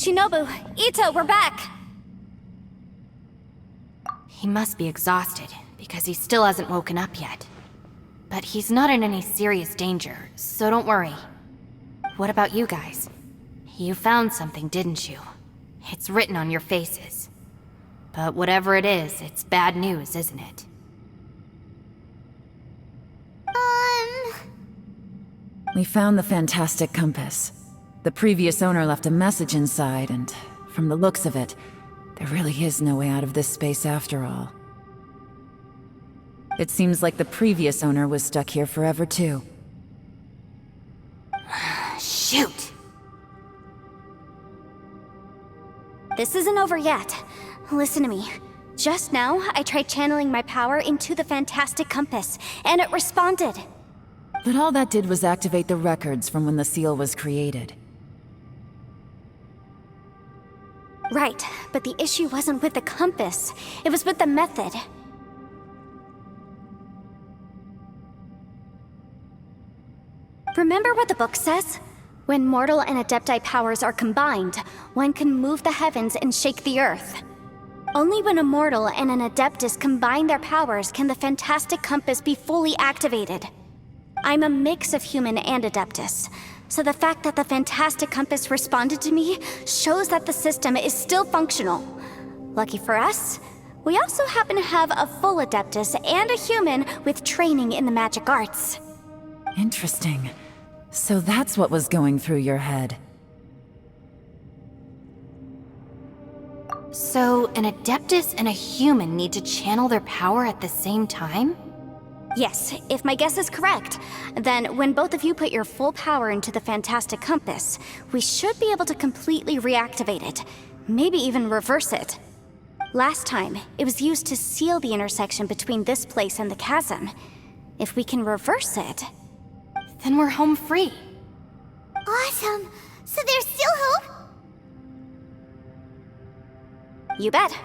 Shinobu, Ito, we're back! He must be exhausted, because he still hasn't woken up yet. But he's not in any serious danger, so don't worry. What about you guys? You found something, didn't you? It's written on your faces. But whatever it is, it's bad news, isn't it? We found the fantastic compass. The previous owner left a message inside, and from the looks of it, there really is no way out of this space after all. It seems like the previous owner was stuck here forever too. Shoot! This isn't over yet. Listen to me. Just now, I tried channeling my power into the fantastic compass, and it responded. But all that did was activate the records from when the seal was created. Right, but the issue wasn't with the compass. It was with the method. Remember what the book says? When mortal and Adepti powers are combined, one can move the heavens and shake the earth. Only when a mortal and an Adeptus combine their powers can the fantastic compass be fully activated. I'm a mix of human and Adeptus, so the fact that the fantastic compass responded to me shows that the system is still functional. Lucky for us, we also happen to have a full Adeptus and a human with training in the magic arts. Interesting. So that's what was going through your head. So, an Adeptus and a human need to channel their power at the same time? Yes, if my guess is correct, then when both of you put your full power into the fantastic compass, we should be able to completely reactivate it, maybe even reverse it. Last time, it was used to seal the intersection between this place and the chasm. If we can reverse it... Then we're home free. Awesome! So there's still hope? You bet.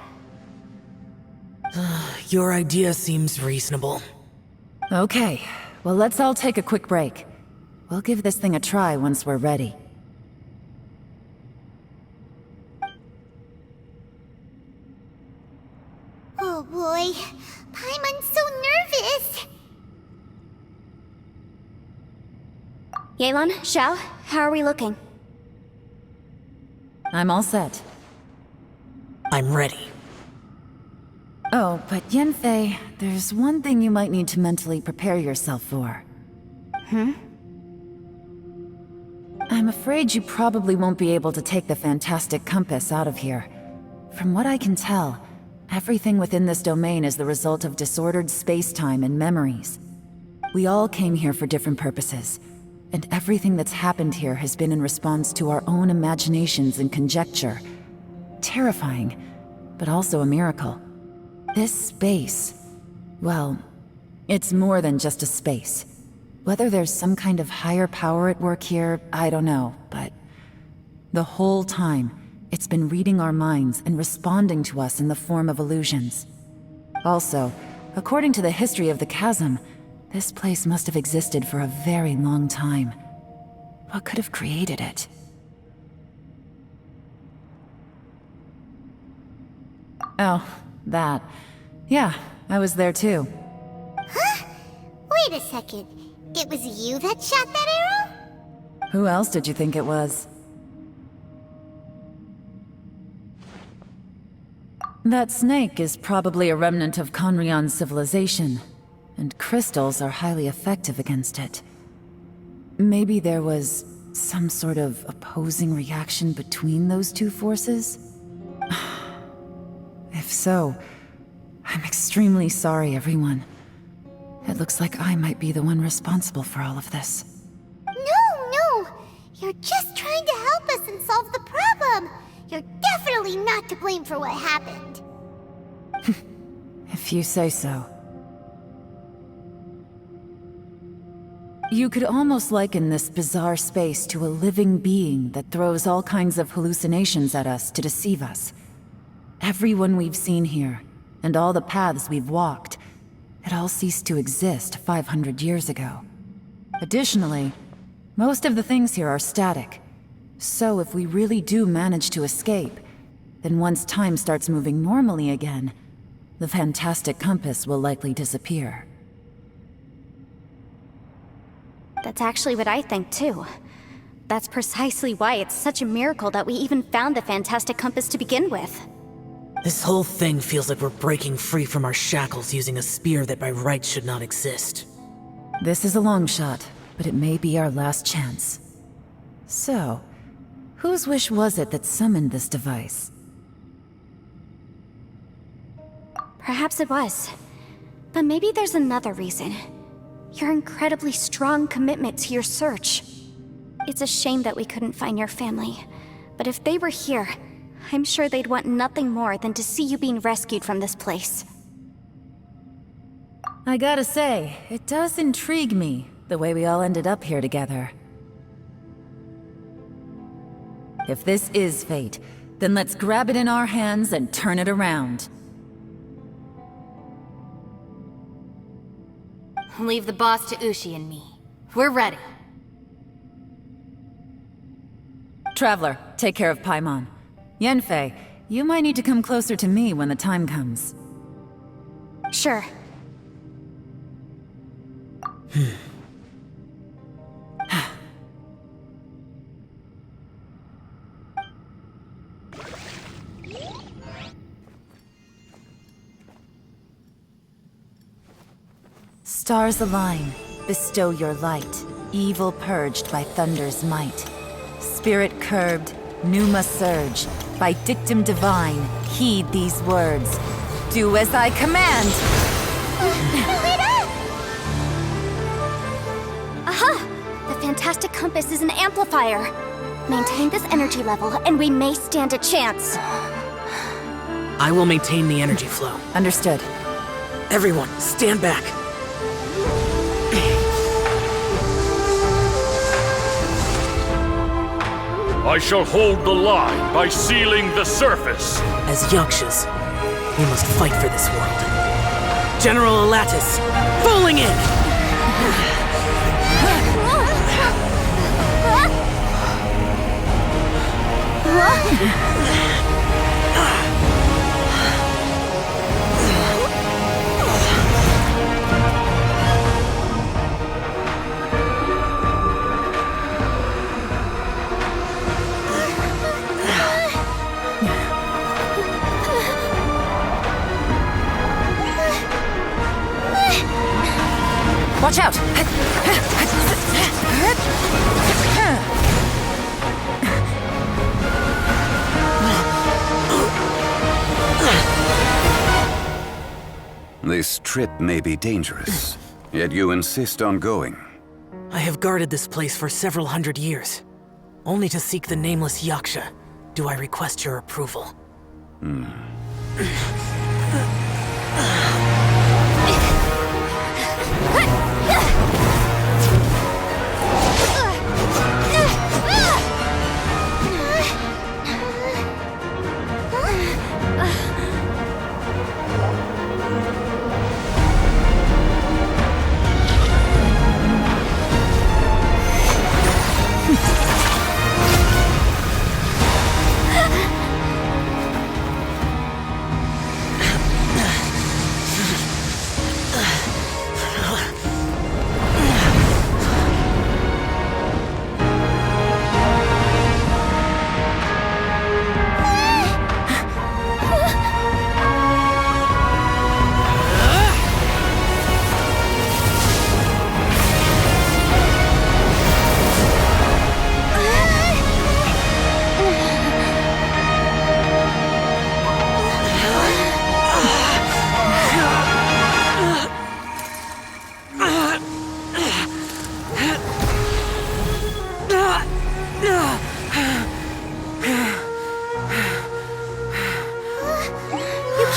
Your idea seems reasonable. Okay, well let's all take a quick break. We'll give this thing a try once we're ready. Oh boy, Paimon's so nervous! Yelan, Xiao, how are we looking? I'm all set. I'm ready. Oh, but Yanfei, there's one thing you might need to mentally prepare yourself for. I'm afraid you probably won't be able to take the fantastic compass out of here. From what I can tell, everything within this domain is the result of disordered space-time and memories. We all came here for different purposes, and everything that's happened here has been in response to our own imaginations and conjecture. Terrifying, but also a miracle. This space, well, it's more than just a space. Whether there's some kind of higher power at work here, I don't know, but the whole time, it's been reading our minds and responding to us in the form of illusions. Also, according to the history of the chasm, this place must have existed for a very long time. What could have created it? Oh, that. Yeah, I was there too. Huh? Wait a second. It was you that shot that arrow? Who else did you think it was? That snake is probably a remnant of Conrion's civilization, and crystals are highly effective against it. Maybe there was some sort of opposing reaction between those two forces? If so, I'm extremely sorry, everyone. It looks like I might be the one responsible for all of this. No! You're just trying to help us and solve the problem! You're definitely not to blame for what happened. If you say so. You could almost liken this bizarre space to a living being that throws all kinds of hallucinations at us to deceive us. Everyone we've seen here, and all the paths we've walked, it all ceased to exist 500 years ago. Additionally, most of the things here are static, So if we really do manage to escape, then once time starts moving normally again, the fantastic compass will likely disappear. That's actually what I think too. That's precisely why it's such a miracle that we even found the fantastic compass to begin with. This whole thing feels like we're breaking free from our shackles using a spear that by rights should not exist. This is a long shot, but it may be our last chance. So, whose wish was it that summoned this device? Perhaps it was. But maybe there's another reason. Your incredibly strong commitment to your search. It's a shame that we couldn't find your family. But if they were here, I'm sure they'd want nothing more than to see you being rescued from this place. I gotta say, it does intrigue me, the way we all ended up here together. If this is fate, then let's grab it in our hands and turn it around. Leave the boss to Ushi and me. We're ready. Traveler, take care of Paimon. Yanfei, you might need to come closer to me when the time comes. Sure. Stars align, bestow your light, evil purged by thunder's might. Spirit curbed, pneuma surge, by dictum divine, heed these words. Do as I command! Aha! The fantastic compass is an amplifier. Maintain this energy level, and we may stand a chance. I will maintain the energy flow. Understood. Everyone, stand back. I shall hold the line by sealing the surface. As Yakshas, we must fight for this world. General Alatus, falling in! Watch out! This trip may be dangerous, yet you insist on going. I have guarded this place for several hundred years. Only to seek the nameless Yaksha, do I request your approval.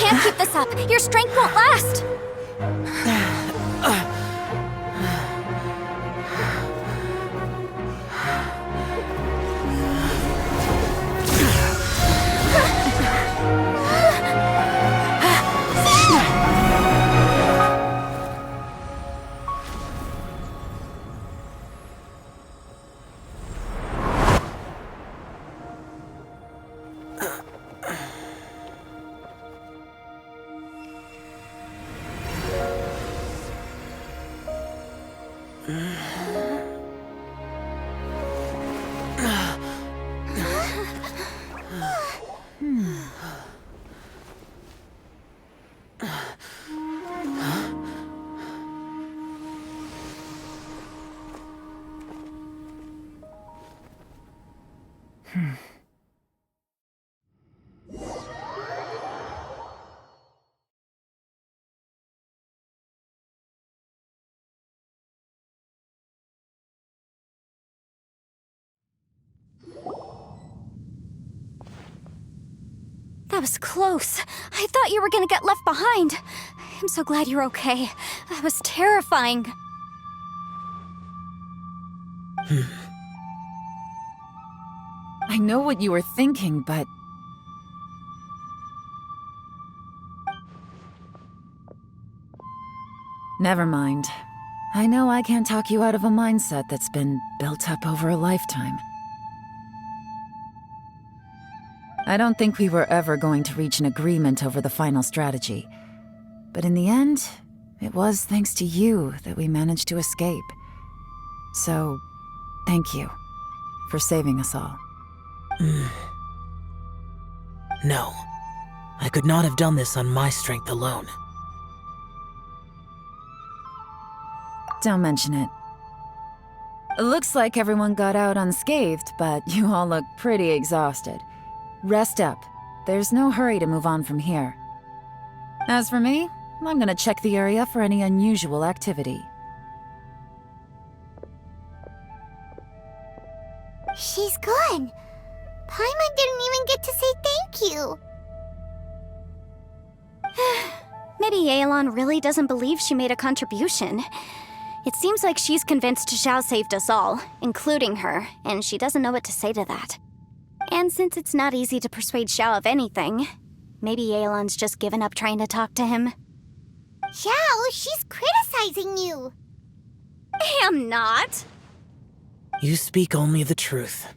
Can't keep this up. Your strength won't last. That was close. I thought you were gonna get left behind. I'm so glad you're okay. That was terrifying. I know what you were thinking, but... Never mind. I know I can't talk you out of a mindset that's been built up over a lifetime. I don't think we were ever going to reach an agreement over the final strategy. But in the end, it was thanks to you that we managed to escape. So, thank you for saving us all. No. I could not have done this on my strength alone. Don't mention it. It looks like everyone got out unscathed, but you all look pretty exhausted. Rest up. There's no hurry to move on from here. As for me, I'm gonna check the area for any unusual activity. She's gone. Paimon didn't even get to say thank you. Maybe Yelan really doesn't believe she made a contribution. It seems like she's convinced Xiao saved us all, including her, and she doesn't know what to say to that. And since it's not easy to persuade Xiao of anything, maybe Yelan's just given up trying to talk to him. Xiao, she's criticizing you. I'm not. You speak only the truth.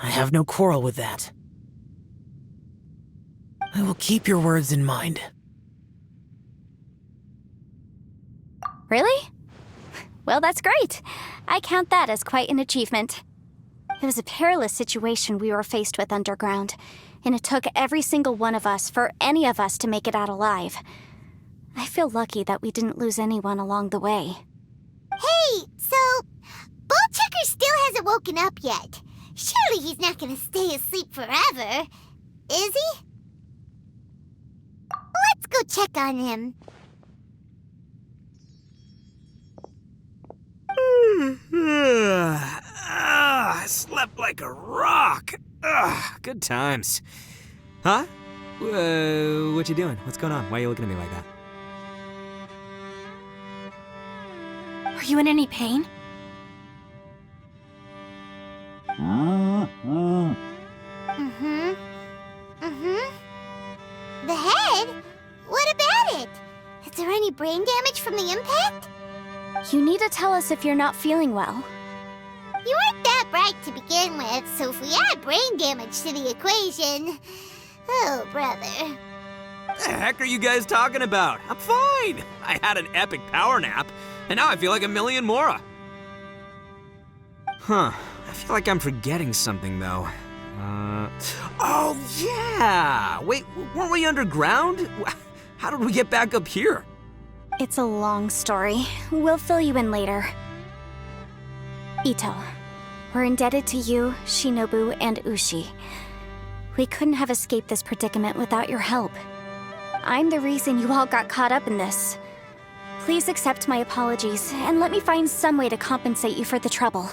I have no quarrel with that. I will keep your words in mind. Really? Well, that's great. I count that as quite an achievement. It was a perilous situation we were faced with underground, and it took every single one of us for any of us to make it out alive. I feel lucky that we didn't lose anyone along the way. Hey, so Ballchecker still hasn't woken up yet. Surely he's not gonna stay asleep forever, is he? Let's go check on him. I slept like a rock. Good times. Huh? What you doing? What's going on? Why are you looking at me like that? Are you in any pain? The head? What about it? Is there any brain damage from the impact? You need to tell us if you're not feeling well. You weren't that bright to begin with, so if we add brain damage to the equation... Oh, brother. What the heck are you guys talking about? I'm fine. I had an epic power nap, and now I feel like a million Mora. Huh. I feel like I'm forgetting something, though. Oh, yeah! Wait, weren't we underground? How did we get back up here? It's a long story. We'll fill you in later. Ito, we're indebted to you, Shinobu, and Ushi. We couldn't have escaped this predicament without your help. I'm the reason you all got caught up in this. Please accept my apologies, and let me find some way to compensate you for the trouble.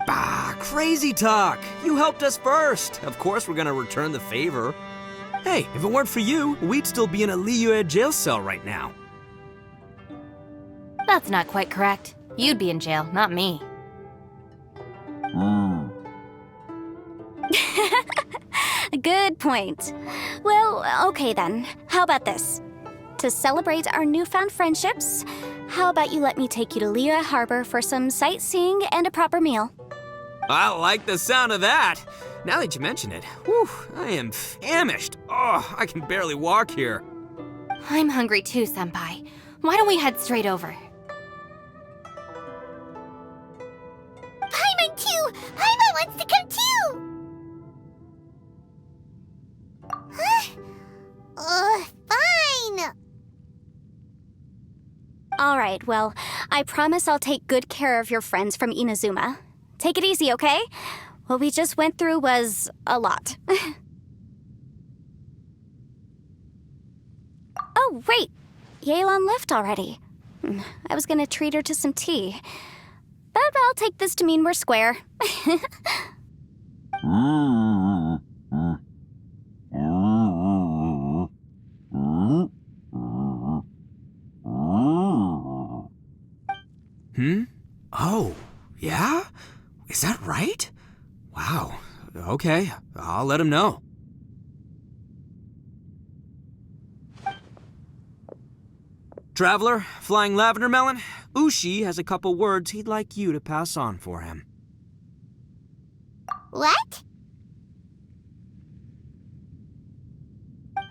Bah, crazy talk! You helped us first! Of course we're gonna return the favor. Hey, if it weren't for you, we'd still be in a Liyue jail cell right now. That's not quite correct. You'd be in jail, not me. Good point. Well, okay then. How about this? To celebrate our newfound friendships, how about you let me take you to Liyue Harbor for some sightseeing and a proper meal? I like the sound of that! Now that you mention it, whew, I am famished. Oh, I can barely walk here. I'm hungry too, Senpai. Why don't we head straight over? going too! Paimon wants to come too! Fine! Alright, well, I promise I'll take good care of your friends from Inazuma. Take it easy, okay? What we just went through was a lot. Oh, wait! Yelan left already. I was gonna treat her to some tea. But I'll take this to mean we're square. Oh, yeah? Is that right? Wow. Okay, I'll let him know. Traveler, Flying Lavender Melon, Ushi has a couple words he'd like you to pass on for him. What?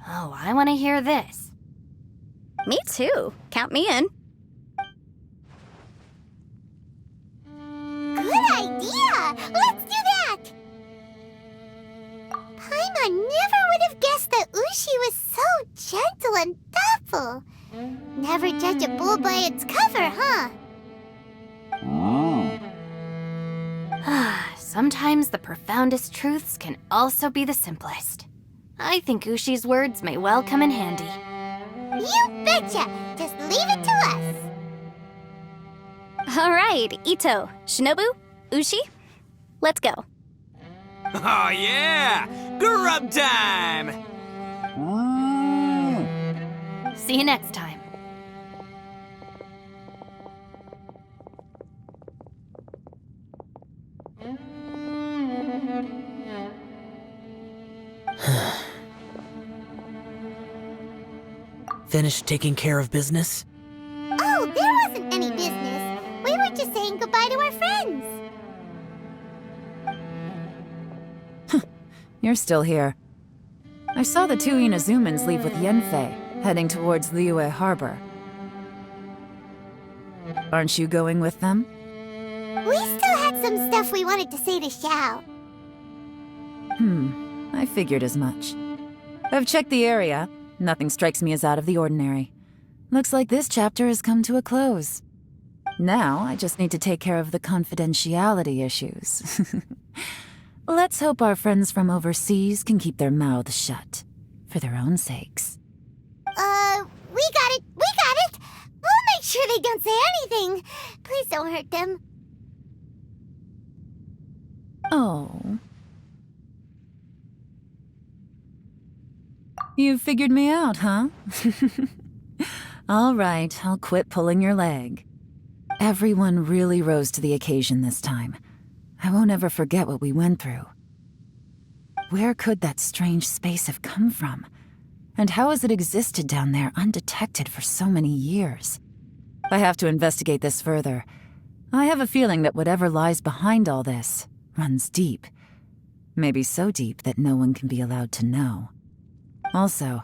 Oh, I want to hear this. Me too. Count me in. Good idea! Let's do that! Paimon never would have guessed that Ushi was so gentle and thoughtful. Never judge a bull by its cover, huh? Sometimes the profoundest truths can also be the simplest. I think Ushi's words may well come in handy. You betcha! Just leave it to us! Alright, Ito, Shinobu, Ushi, let's go. Oh yeah! Grub time! See you next time. Finished taking care of business? Oh, there wasn't any business. We were just saying goodbye to our friends. You're still here. I saw the two Inazumans leave with Yenfei, heading towards Liyue Harbor. Aren't you going with them? We still had some stuff we wanted to say to Xiao. I figured as much. I've checked the area. Nothing strikes me as out of the ordinary. Looks like this chapter has come to a close. Now, I just need to take care of the confidentiality issues. Let's hope our friends from overseas can keep their mouths shut. For their own sakes. We got it! We got it! We'll make sure they don't say anything. Please don't hurt them. Oh. You figured me out, huh? All right, I'll quit pulling your leg. Everyone really rose to the occasion this time. I won't ever forget what we went through. Where could that strange space have come from? And how has it existed down there undetected for so many years? I have to investigate this further. I have a feeling that whatever lies behind all this runs deep. Maybe so deep that no one can be allowed to know. Also,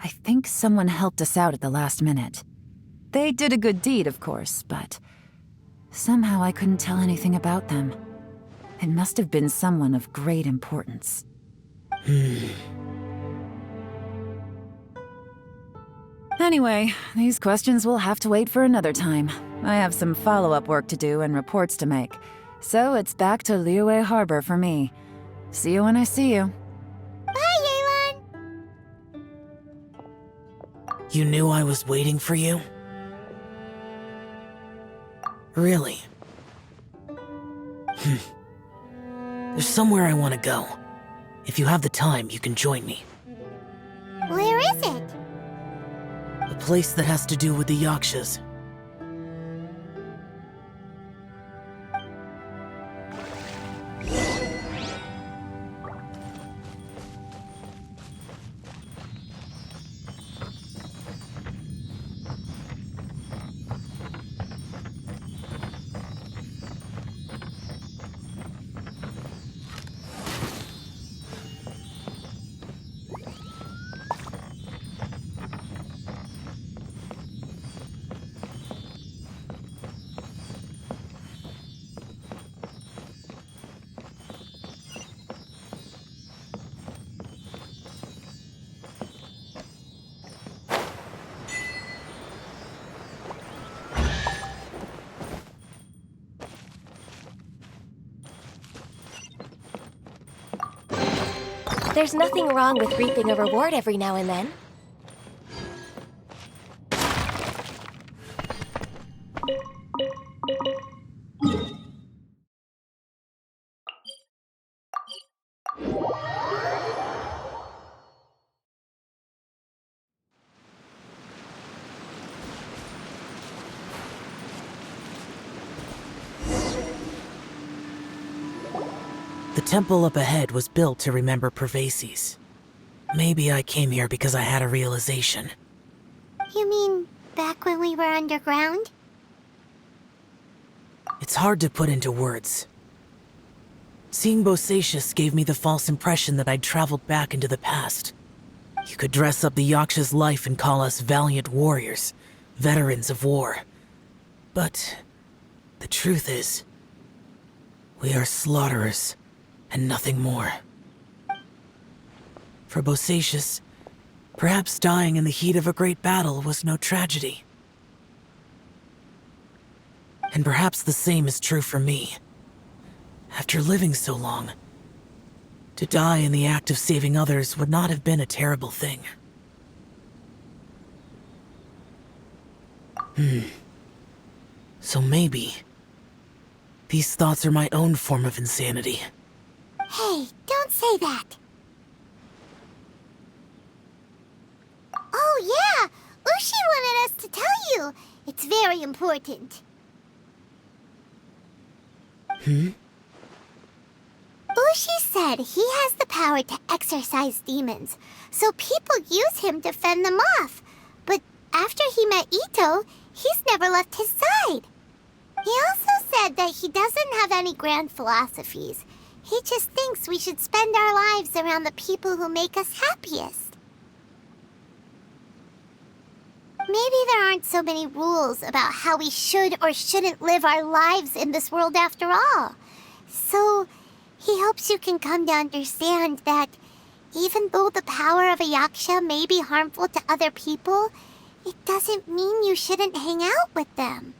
I think someone helped us out at the last minute. They did a good deed, of course, but somehow I couldn't tell anything about them. It must have been someone of great importance. Anyway, these questions will have to wait for another time. I have some follow-up work to do and reports to make. So it's back to Liyue Harbor for me. See you when I see you. Bye, Yelan! You knew I was waiting for you? Really? There's somewhere I want to go. If you have the time, you can join me. Where is it? A place that has to do with the Yakshas. There's nothing wrong with reaping a reward every now and then. The temple up ahead was built to remember Pervases. Maybe I came here because I had a realization. You mean back when we were underground? It's hard to put into words. Seeing Bosacius gave me the false impression that I'd traveled back into the past. You could dress up the Yaksha's life and call us valiant warriors, veterans of war. But the truth is, we are slaughterers and nothing more. For Bosacius, perhaps dying in the heat of a great battle was no tragedy. And perhaps the same is true for me. After living so long, to die in the act of saving others would not have been a terrible thing. So maybe these thoughts are my own form of insanity. Hey, don't say that. Oh yeah, Ushi wanted us to tell you. It's very important. Ushi said he has the power to exorcise demons, so people use him to fend them off. But after he met Ito, he's never left his side. He also said that he doesn't have any grand philosophies. He just thinks we should spend our lives around the people who make us happiest. Maybe there aren't so many rules about how we should or shouldn't live our lives in this world after all. So, he hopes you can come to understand that even though the power of a yaksha may be harmful to other people, it doesn't mean you shouldn't hang out with them.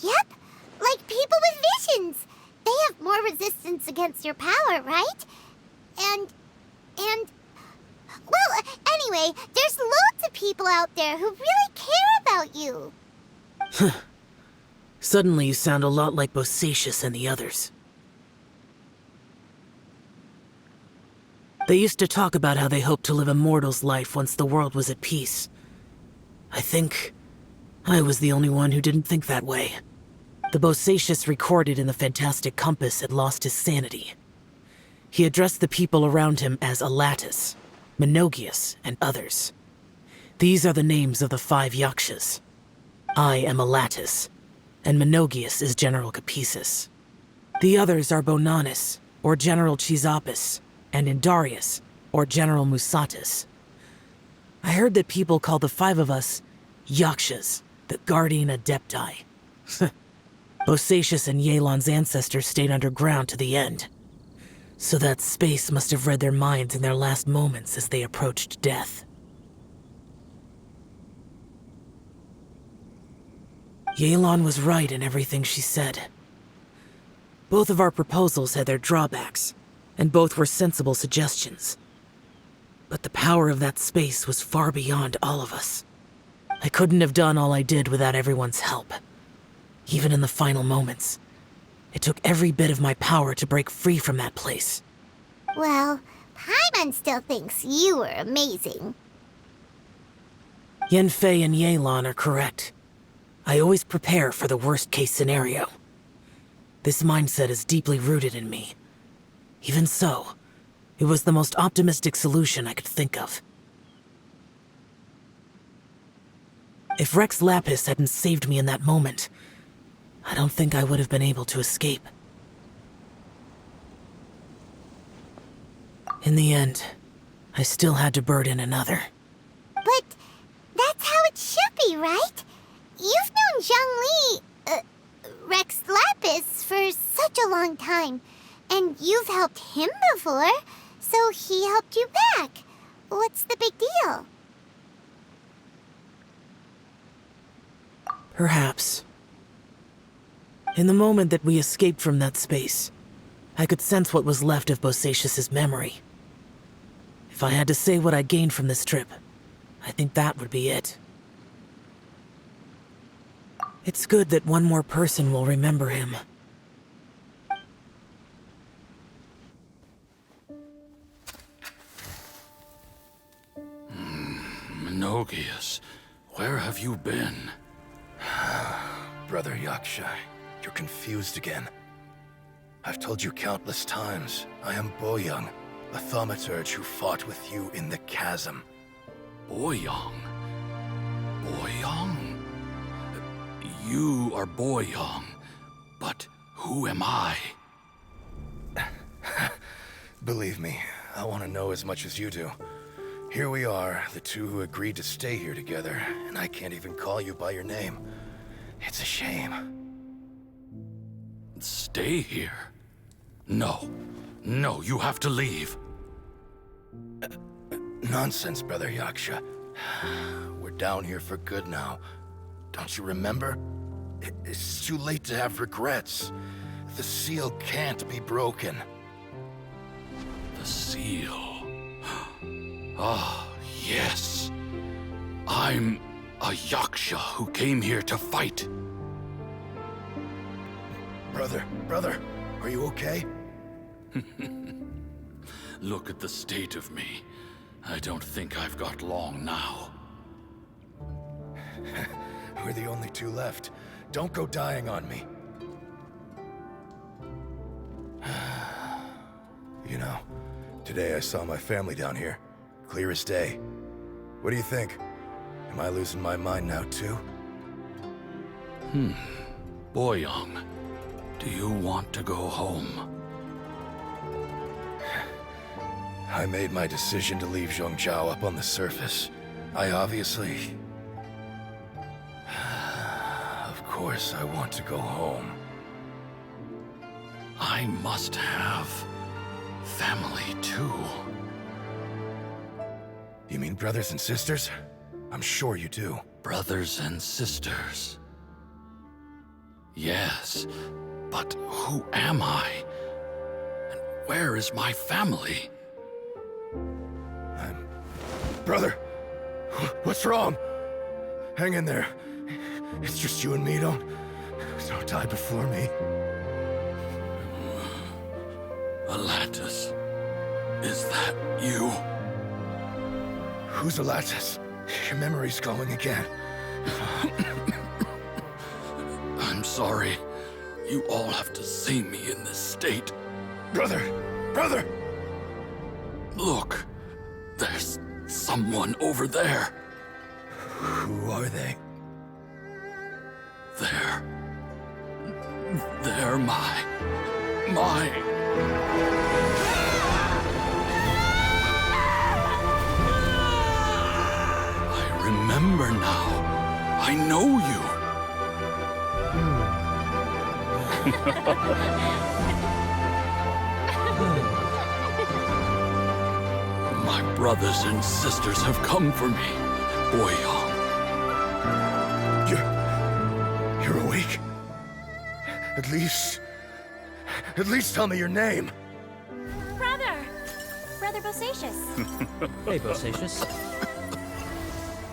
Yep, like people with visions. They have more resistance against your power, right? Well, anyway, there's loads of people out there who really care about you. Suddenly you sound a lot like Bosacius and the others. They used to talk about how they hoped to live a mortal's life once the world was at peace. I think I was the only one who didn't think that way. The Bosacius recorded in the Fantastic Compass had lost his sanity. He addressed the people around him as Alatus, Menogius, and others. These are the names of the 5 Yakshas. I am Alatus, and Menogius is General Capisis. The others are Bonanis, or General Chisapis, and Indarius, or General Musatus. I heard that people call the 5 of us Yakshas, the Guardian Adepti. Bosacius and Yelan's ancestors stayed underground to the end. So that space must have read their minds in their last moments as they approached death. Yelan was right in everything she said. Both of our proposals had their drawbacks, and both were sensible suggestions. But the power of that space was far beyond all of us. I couldn't have done all I did without everyone's help. Even in the final moments, it took every bit of my power to break free from that place. Well, Paimon still thinks you were amazing. Yanfei and Yelan are correct. I always prepare for the worst-case scenario. This mindset is deeply rooted in me. Even so, it was the most optimistic solution I could think of. If Rex Lapis hadn't saved me in that moment, I don't think I would have been able to escape. In the end, I still had to burden another. But that's how it should be, right? You've known Zhang Li, Rex Lapis, for such a long time. And you've helped him before, so he helped you back. What's the big deal? Perhaps. In the moment that we escaped from that space, I could sense what was left of Bosacius's memory. If I had to say what I gained from this trip, I think that would be it. It's good that one more person will remember him. Menogias, where have you been? Brother Yaksha, you're confused again. I've told you countless times, I am Boyoung, a thaumaturge who fought with you in the chasm. Boyoung? Boyoung? You are Boyoung, but who am I? Believe me, I want to know as much as you do. Here we are, the two who agreed to stay here together, and I can't even call you by your name. It's a shame. Stay here? No. No, you have to leave. Nonsense, Brother Yaksha. We're down here for good now. Don't you remember? It's too late to have regrets. The seal can't be broken. The seal. Ah, yes. I'm a Yaksha who came here to fight. Brother, are you okay? Look at the state of me. I don't think I've got long now. We're the only two left. Don't go dying on me. You know, today I saw my family down here. Clear as day. What do you think? Am I losing my mind now too? Boyoung, do you want to go home? I made my decision to leave Zhongzhao up on the surface. I obviously... Of course I want to go home. I must have family too. You mean brothers and sisters? I'm sure you do. Brothers and sisters. Yes, but who am I? And where is my family? Brother! What's wrong? Hang in there. It's just you and me, don't die before me. Alatus, is that you? Who's Alatus? Your memory's going again. I'm sorry. You all have to see me in this state. Brother! Look, there's someone over there. Who are they? They're my... I remember now. I know you. My brothers and sisters have come for me, Boyoung. You're awake? At least tell me your name. Brother Bosacius. Hey, Bosacius.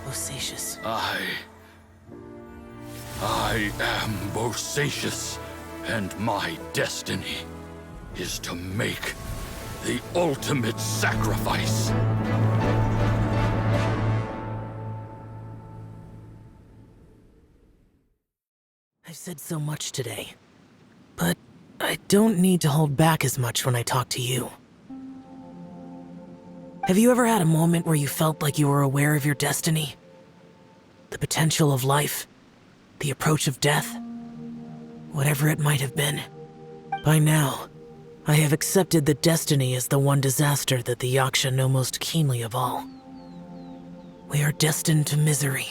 Bosacius. I am Bosacius, and my destiny is to make the ultimate sacrifice. I've said so much today, but I don't need to hold back as much when I talk to you. Have you ever had a moment where you felt like you were aware of your destiny? The potential of life? The approach of death? Whatever it might have been. By now, I have accepted that destiny is the one disaster that the Yaksha know most keenly of all. We are destined to misery.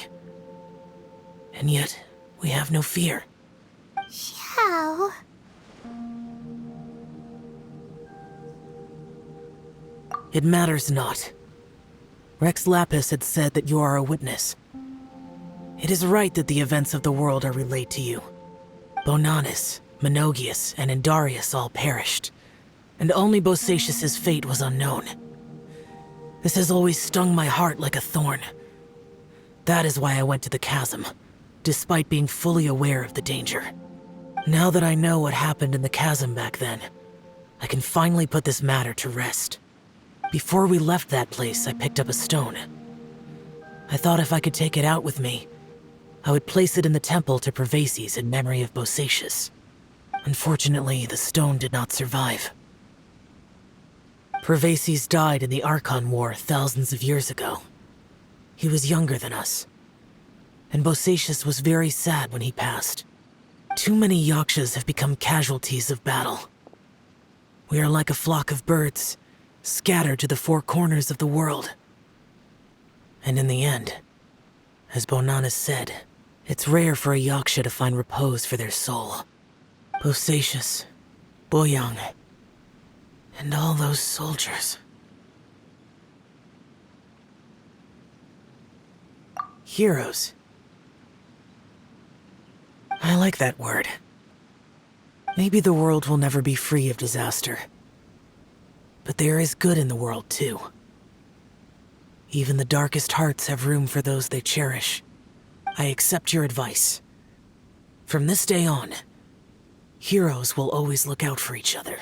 And yet, we have no fear. Xiao. It matters not. Rex Lapis had said that you are a witness. It is right that the events of the world are relayed to you. Bonanis, Menogias, and Indarius all perished, and only Bosacius's fate was unknown. This has always stung my heart like a thorn. That is why I went to the chasm, despite being fully aware of the danger. Now that I know what happened in the chasm back then, I can finally put this matter to rest. Before we left that place, I picked up a stone. I thought if I could take it out with me, I would place it in the temple to Pervases in memory of Bosacius. Unfortunately, the stone did not survive. Pervases died in the Archon War thousands of years ago. He was younger than us, and Bosacius was very sad when he passed. Too many Yakshas have become casualties of battle. We are like a flock of birds, scattered to the four corners of the world. And in the end, as Bonanis said, it's rare for a Yaksha to find repose for their soul. Bosacius, Boyang, and all those soldiers. Heroes. I like that word. Maybe the world will never be free of disaster. But there is good in the world, too. Even the darkest hearts have room for those they cherish. I accept your advice. From this day on, heroes will always look out for each other.